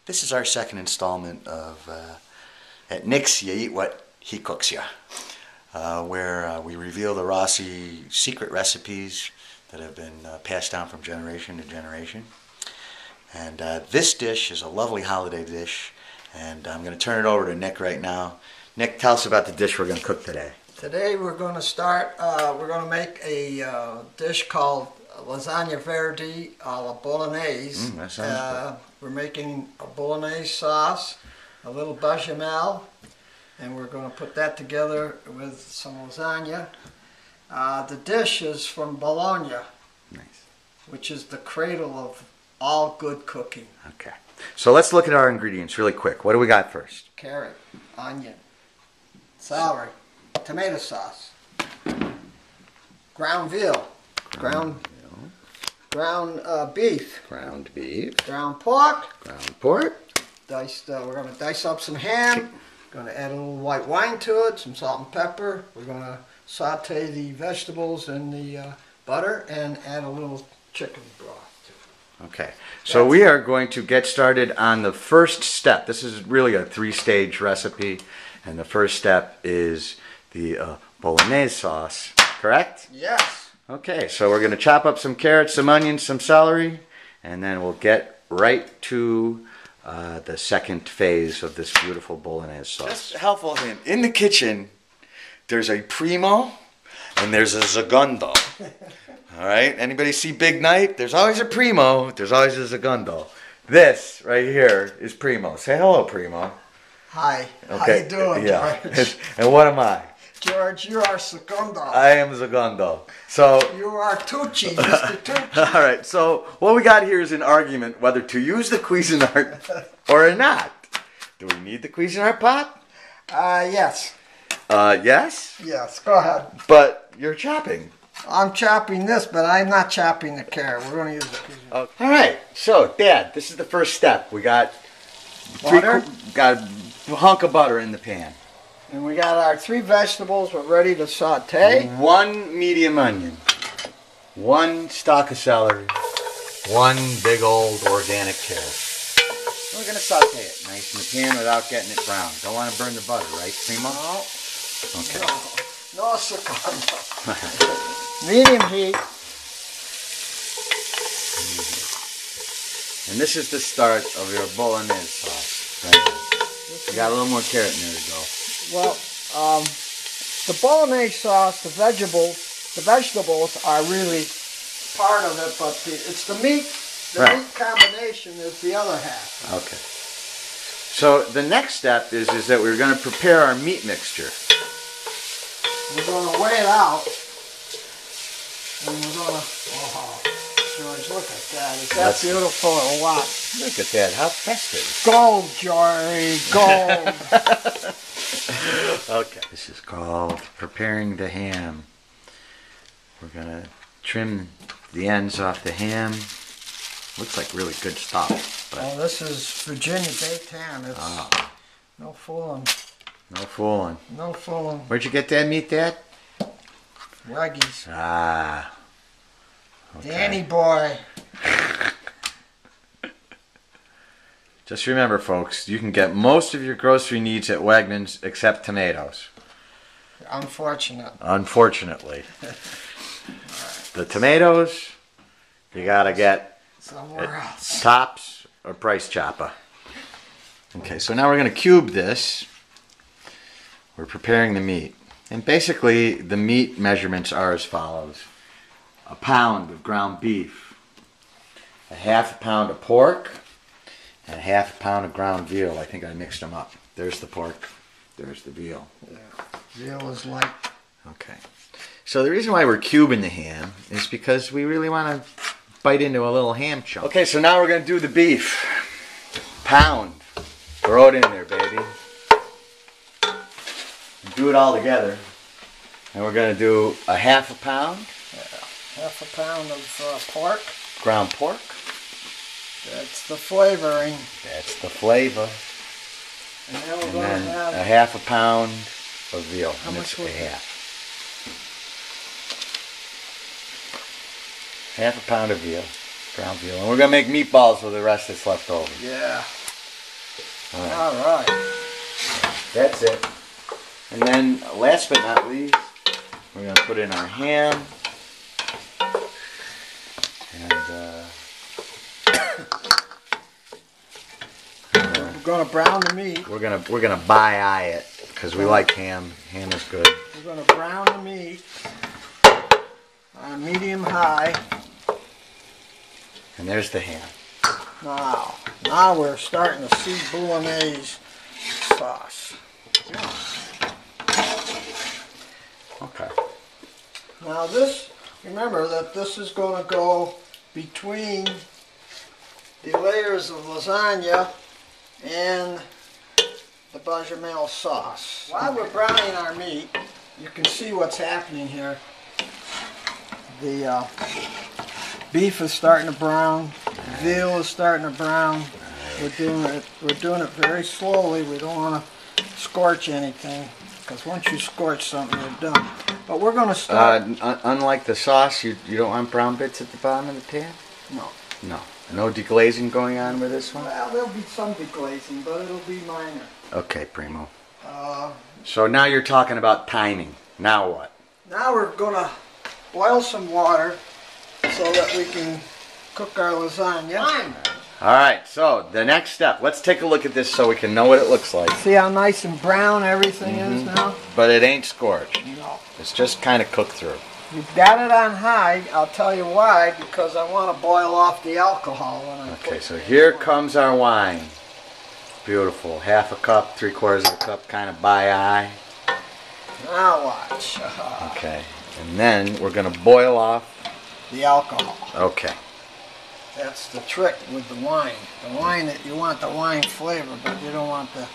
This is our second installment of At Nick's You Eat What He Cooks Ya, where we reveal the Rossi secret recipes that have been passed down from generation to generation. And this dish is a lovely holiday dish, and I'm going to turn it over to Nick right now. Nick, tell us about the dish we're going to cook today. Today we're going to start, we're going to make a dish called Lasagna Verdi alla Bolognese. That sounds good. We're making a Bolognese sauce, a little bechamel, and we're going to put that together with some lasagna. The dish is from Bologna, which is the cradle of all good cooking. Okay. So let's look at our ingredients really quick. What do we got first? Carrot, onion, celery, tomato sauce, ground veal, ground beef, Ground beef, ground pork, diced. we're going to dice up some ham, going to add a little white wine to it, some salt and pepper. We're going to saute the vegetables in the butter and add a little chicken broth to it. Okay, so we are going to get started on the first step. This is really a three-stage recipe, and the first step is the Bolognese sauce, correct? Yes. Okay, so we're going to chop up some carrots, some onions, some celery, and then we'll get right to the second phase of this beautiful Bolognese sauce. Just a helpful hint. In the kitchen, there's a primo and there's a segundo. All right? Anybody see Big Night? There's always a primo. There's always a segundo. This right here is primo. Say hello, primo. Hi. Okay. How you doing, yeah. George? And what am I? George, you are segundo. I am segundo. So you are Tucci, Mr. Tucci. all right. So what we got here is an argument whether to use the Cuisinart or not. Do we need the Cuisinart pot? Yes. Yes? Yes, go ahead. But you're chopping. I'm chopping this, but I'm not chopping the carrot. We're going to use the Cuisinart. All right. So, Dad, this is the first step. We got Butter. Got a hunk of butter in the pan. And we got our three vegetables. We're ready to saute. 1 medium onion. 1 stalk of celery. 1 big old organic carrot. We're going to saute it nice in the pan without getting it brown. Don't want to burn the butter, right, Primo? No. Okay. No segundo. Medium heat. And this is the start of your Bolognese sauce. Right? You got a little more carrot in there to go. Well, the Bolognese sauce, the vegetables are really part of it, but it's the meat. The meat combination is the other half. Okay. So the next step is that we're going to prepare our meat mixture. We're going to weigh it out, and we're going to. Oh, George, look at that! Is that beautiful or what? Look at that! How festive! Gold, Jory, gold. Okay. This is called preparing the ham. We're going to trim the ends off the ham. Looks like really good stuff. But oh, this is Virginia baked ham. It's no fooling. No fooling. No fooling. Where'd you get that meat, Dad? Waggies. Ah. Okay. Danny boy. Just remember, folks, you can get most of your grocery needs at Wegmans except tomatoes. Unfortunate. Unfortunately. The tomatoes, you gotta get somewhere else. Tops or Price Chopper. Okay, so now we're gonna cube this. We're preparing the meat. And basically, the meat measurements are as follows. 1 pound of ground beef, 1/2 pound of pork, and 1/2 pound of ground veal. I think I mixed them up. There's the pork, there's the veal. Yeah. Veal is light. Okay. So the reason why we're cubing the ham is because we really want to bite into a little ham chunk. Okay, so now we're going to do the beef. Pound. Throw it in there, baby. Do it all together. And we're going to do 1/2 pound. Yeah, 1/2 pound of pork. Ground pork. That's the flavoring. That's the flavor. And then we're And going then to have 1/2 pound of veal. How and much it's was a it? half. 1/2 pound of veal. Ground veal. And we're going to make meatballs with the rest that's left over. Yeah. All right. That's it. And then, last but not least, we're going to put in our ham. And we're going to brown the meat. we're gonna eye it because we like ham. Ham is good. We're going to brown the meat on medium high. And there's the ham. Now we're starting to see Bolognese sauce. Okay. Now this, remember that this is going to go between the layers of lasagna and the bechamel sauce. While we're browning our meat, you can see what's happening here. The beef is starting to brown. The veal is starting to brown. We're doing it very slowly. We don't want to scorch anything, because once you scorch something, you're done. But we're going to start. Unlike the sauce, you don't want brown bits at the bottom of the pan? No. No. No deglazing going on with this one? Well, there'll be some deglazing, but it'll be minor. Okay, Primo. So now you're talking about timing. Now what? Now we're going to boil some water so that we can cook our lasagna. All right, so the next step. Let's take a look at this so we can know what it looks like. See how nice and brown everything is now? But it ain't scorched. No. It's just kind of cooked through. You've got it on high. I'll tell you why, because I want to boil off the alcohol when I Okay, so here comes our wine. Beautiful. Half a cup, 3/4 of a cup, kind of by eye. Now watch. Okay, and then we're going to boil off The alcohol. Okay. That's the trick with the wine. The wine, you want the wine flavor, but you don't want the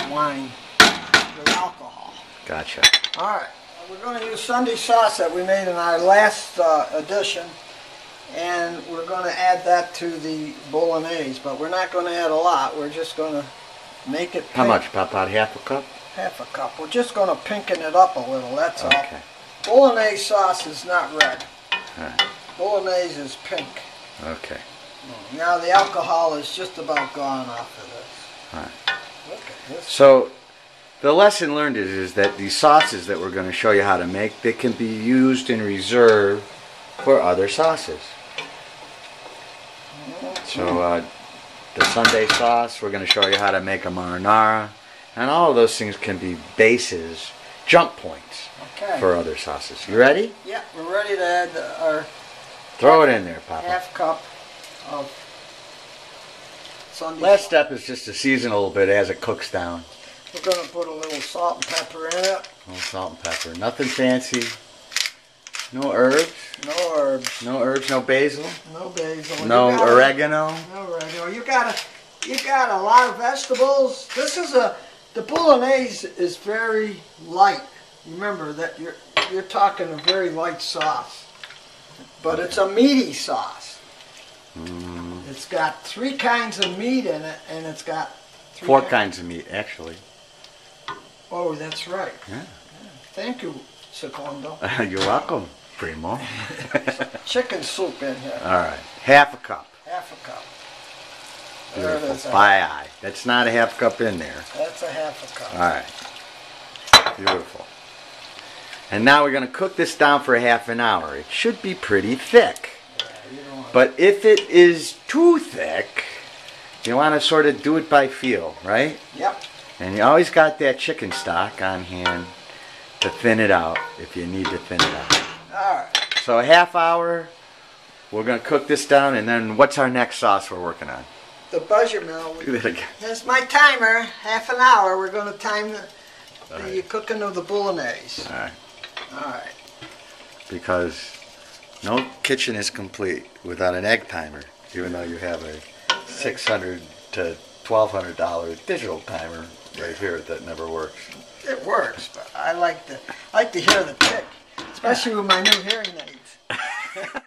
wine with alcohol. Gotcha. All right. We're going to use Sunday sauce that we made in our last edition, and we're going to add that to the bolognese, but we're not going to add a lot. We're just going to make it pink. How much? About half a cup? Half a cup. We're just going to pinken it up a little, that's all. Okay. Bolognese sauce is not red. All right. Bolognese is pink. Okay. Now the alcohol is just about gone off of this. All right. Look at this. So the lesson learned is that these sauces that we're going to show you how to make, they can be used in reserve for other sauces. So the Sunday sauce, we're going to show you how to make a marinara, and all of those things can be bases, jump points for other sauces. You ready? Yeah, we're ready to add our Throw it in there, Papa. half cup of Sunday Last sauce. step is just to season a little bit as it cooks down. We're going to put a little salt and pepper in it. A little salt and pepper. Nothing fancy. No herbs. No herbs. No herbs. No basil. No basil. No oregano. No oregano. You got a lot of vegetables. The bolognese is very light. Remember that you're talking a very light sauce, but it's a meaty sauce. It's got 3 kinds of meat in it, and it's got 4 kinds of meat, actually. Oh, that's right. Yeah. Thank you, Secondo. You're welcome, Primo. Chicken soup in here. All right. Half a cup. Half a cup. There it is. Beautiful. By eye. That's not a half cup in there. That's a half a cup. All right. Beautiful. And now we're going to cook this down for half an hour. It should be pretty thick. Yeah, you don't want But if it is too thick, you want to sort of do it by feel, right? Yep. And you always got that chicken stock on hand to thin it out if you need to thin it out. All right. So a half hour, we're going to cook this down, and then what's our next sauce we're working on? The bechamel. Do that again. Here's my timer. Half an hour. We're going to time the cooking of the bolognese. All right. All right. Because no kitchen is complete without an egg timer, even though you have a $600 to $1,200 digital timer right here that never works. It works, but I like to hear the tick, especially with my new hearing aids.